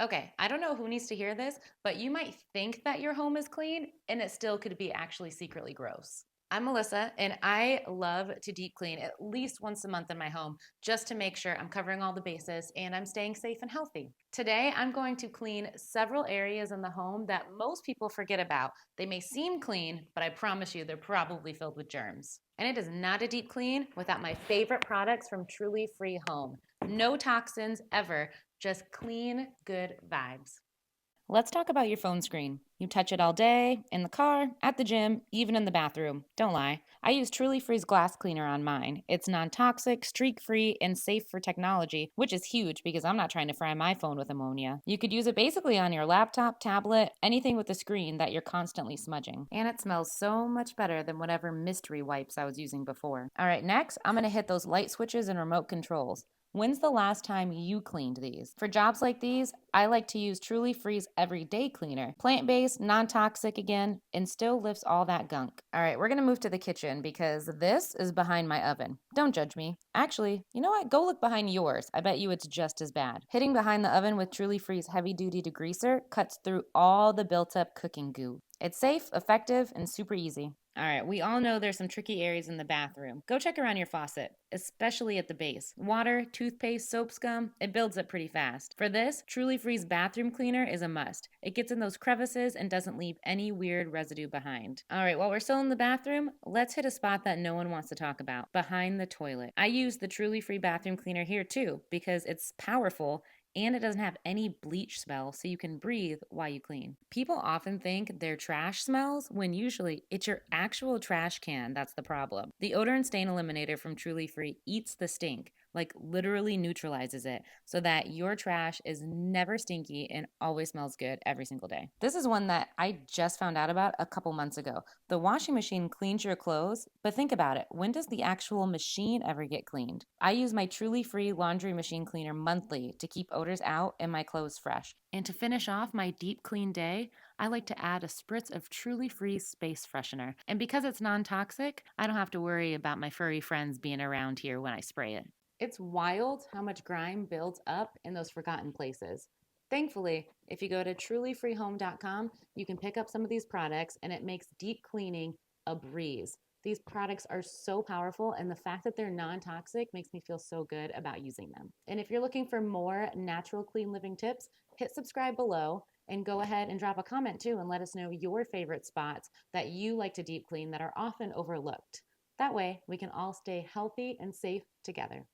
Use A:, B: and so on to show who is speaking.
A: Okay, I don't know who needs to hear this, but you might think that your home is clean and it still could be actually secretly gross. I'm Melissa and I love to deep clean at least once a month in my home just to make sure I'm covering all the bases and I'm staying safe and healthy. Today, I'm going to clean several areas in the home that most people forget about. They may seem clean, but I promise you they're probably filled with germs. And it is not a deep clean without my favorite products from Truly Free Home. No toxins ever, just clean, good vibes. Let's talk about your phone screen. You touch it all day, in the car, at the gym, even in the bathroom. Don't lie. I use Truly Free's glass cleaner on mine. It's non toxic, streak free, and safe for technology, which is huge because I'm not trying to fry my phone with ammonia. You could use it basically on your laptop, tablet, anything with a screen that you're constantly smudging. And it smells so much better than whatever mystery wipes I was using before. All right, next, I'm going to hit those light switches and remote controls. When's the last time you cleaned these? For jobs like these, I like to use Truly Free's Everyday Cleaner. Plant based, non toxic again, and still lifts all that gunk. All right, we're gonna move to the kitchen because this is behind my oven. Don't judge me. Actually, you know what? Go look behind yours. I bet you it's just as bad. Hitting behind the oven with Truly Free's heavy duty degreaser cuts through all the built up cooking goo. It's safe, effective, and super easy. All right, we all know there's some tricky areas in the bathroom. Go check around your faucet, especially at the base. Water, toothpaste, soap scum, it builds up pretty fast. For this, Truly Free's bathroom cleaner is a must. It gets in those crevices and doesn't leave any weird residue behind. All right, while we're still in the bathroom, let's hit a spot that no one wants to talk about, behind the toilet. I use the Truly Free bathroom cleaner here too because it's powerful and it doesn't have any bleach smell, so you can breathe while you clean. People often think their trash smells when usually it's your actual trash can that's the problem. The odor and stain eliminator from Truly Free eats the stink, like literally neutralizes it, so that your trash is never stinky and always smells good every single day. This is one that I just found out about a couple months ago. The washing machine cleans your clothes, but think about it. When does the actual machine ever get cleaned? I use my Truly Free laundry machine cleaner monthly to keep odors out and my clothes fresh. And to finish off my deep clean day, I like to add a spritz of Truly Free space freshener. And because it's non toxic, I don't have to worry about my furry friends being around here when I spray it. It's wild how much grime builds up in those forgotten places. Thankfully, if you go to trulyfreehome.com, you can pick up some of these products and it makes deep cleaning a breeze. These products are so powerful, and the fact that they're non toxic makes me feel so good about using them. And if you're looking for more natural, clean living tips, hit subscribe below and go ahead and drop a comment too and let us know your favorite spots that you like to deep clean that are often overlooked. That way, we can all stay healthy and safe together.